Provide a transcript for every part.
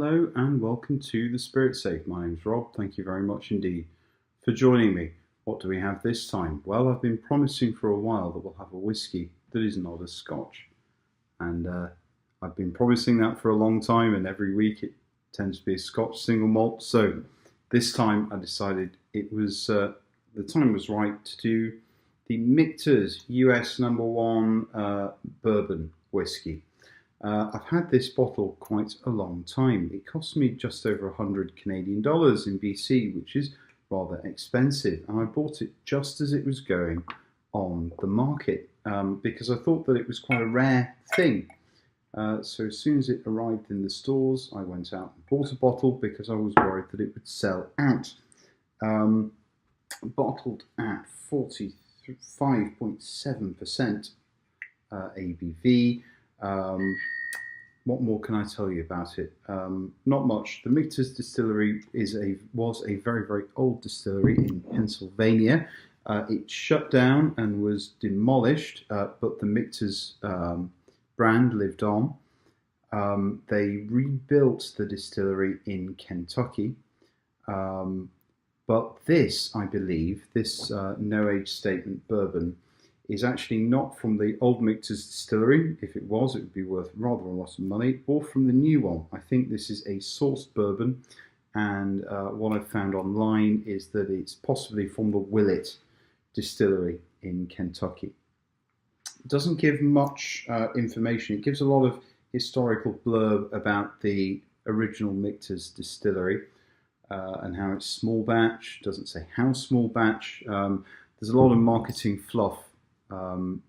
Hello and welcome to the Spirit Safe. My name's Rob. Thank you very much indeed for joining me. What do we have this time? Well, I've been promising for a while that we'll have a whiskey that is not a Scotch. And I've been promising that for a long time, and every week it tends to be a Scotch single malt. So this time I decided it was the time was right to do the Michters US #1 bourbon whiskey. I've had this bottle quite a long time. It cost me just over 100 Canadian dollars in BC, which is rather expensive. And I bought it just as it was going on the market because I thought that it was quite a rare thing. So as soon as it arrived in the stores, I went out and bought a bottle because I was worried that it would sell out. Bottled at 45.7% ABV. What more can I tell you about it? Not much. The Michters distillery was a very, very old distillery in Pennsylvania. It shut down and was demolished, but the Michters brand lived on. They rebuilt the distillery in Kentucky. But this, I believe, this no age statement bourbon is actually not from the old Michters distillery. If it was, it would be worth rather a lot of money, or from the new one. I think this is a sourced bourbon, and what I've found online is that it's possibly from the Willett distillery in Kentucky. It doesn't give much information. It gives a lot of historical blurb about the original Michters distillery and how it's small batch. It doesn't say how small batch. There's a lot of marketing fluff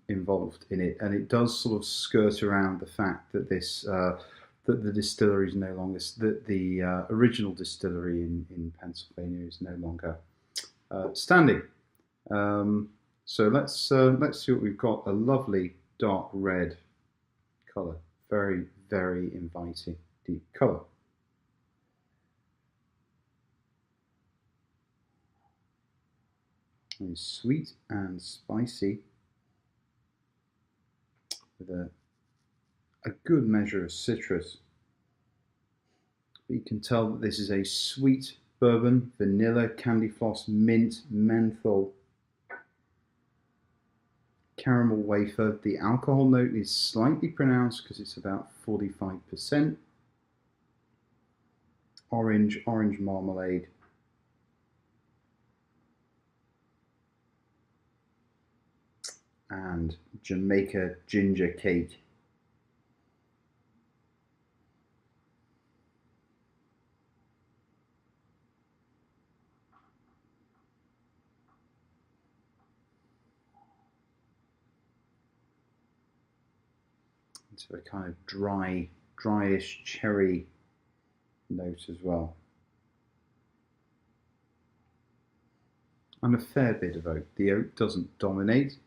involved in it, and it does sort of skirt around the fact that that the distillery is no longer, that the original distillery in Pennsylvania is no longer standing. So let's see what we've got. A lovely dark red colour, very, very inviting, deep colour. It's sweet and spicy, with a good measure of citrus. But you can tell that this is a sweet bourbon, vanilla, candy floss, mint, menthol, caramel wafer. The alcohol note is slightly pronounced because it's about 45%. Orange marmalade. And Jamaica ginger cake. It's a kind of dryish cherry note as well. And a fair bit of oak. The oak doesn't dominate.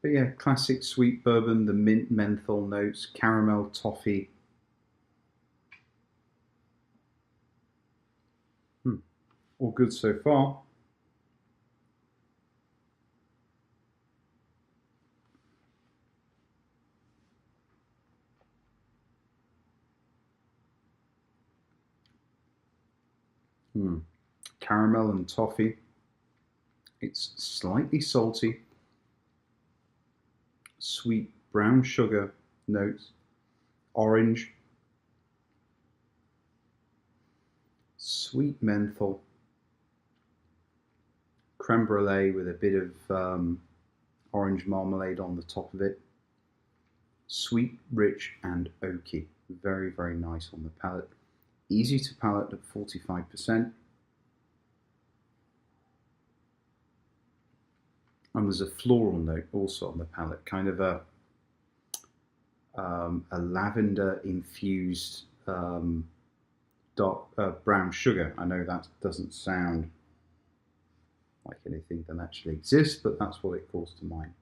But yeah, classic sweet bourbon, the mint menthol notes, caramel, toffee. All good so far. Caramel and toffee. It's slightly salty. Sweet brown sugar notes, orange, sweet menthol, creme brulee with a bit of orange marmalade on the top of it. Sweet, rich, and oaky. Very, very nice on the palate. Easy to palate at 45%. And there's a floral note also on the palate, kind of a lavender infused dark brown sugar. I know that doesn't sound like anything that actually exists, but that's what it calls to mind.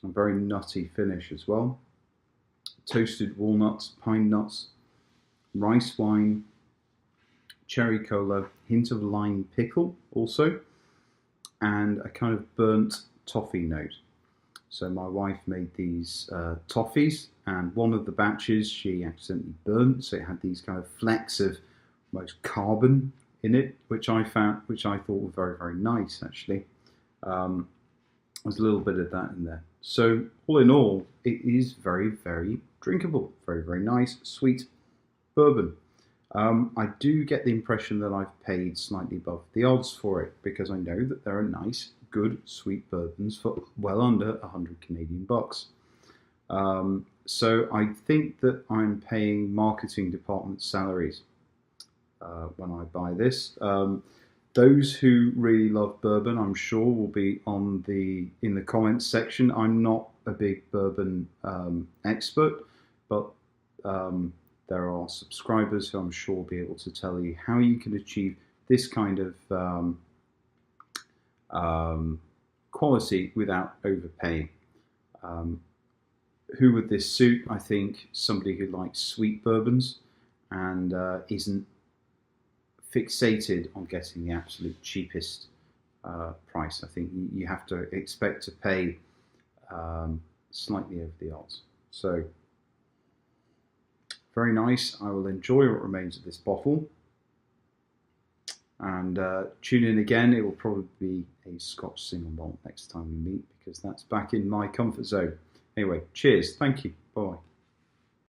A very nutty finish as well. Toasted walnuts, pine nuts, rice wine, cherry cola, hint of lime pickle also, and a kind of burnt toffee note. So my wife made these toffees, and one of the batches she accidentally burnt, so it had these kind of flecks of almost carbon in it, which I thought were very, very nice actually. There's a little bit of that in there. So all in all, it is very, very drinkable, very, very nice, sweet bourbon. I do get the impression that I've paid slightly above the odds for it, because I know that there are nice, good, sweet bourbons for well under 100 Canadian bucks. So I think that I'm paying marketing department salaries when I buy this. Those who really love bourbon, I'm sure, will be in the comments section. I'm not a big bourbon expert, but there are subscribers who I'm sure will be able to tell you how you can achieve this kind of quality without overpaying. Who would this suit? I think somebody who likes sweet bourbons and isn't fixated on getting the absolute cheapest price. I think you have to expect to pay slightly over the odds. So very nice. I will enjoy what remains of this bottle, and tune in again. It will probably be a Scotch single malt next time we meet, because that's back in my comfort zone. Anyway, cheers. Thank you. Bye.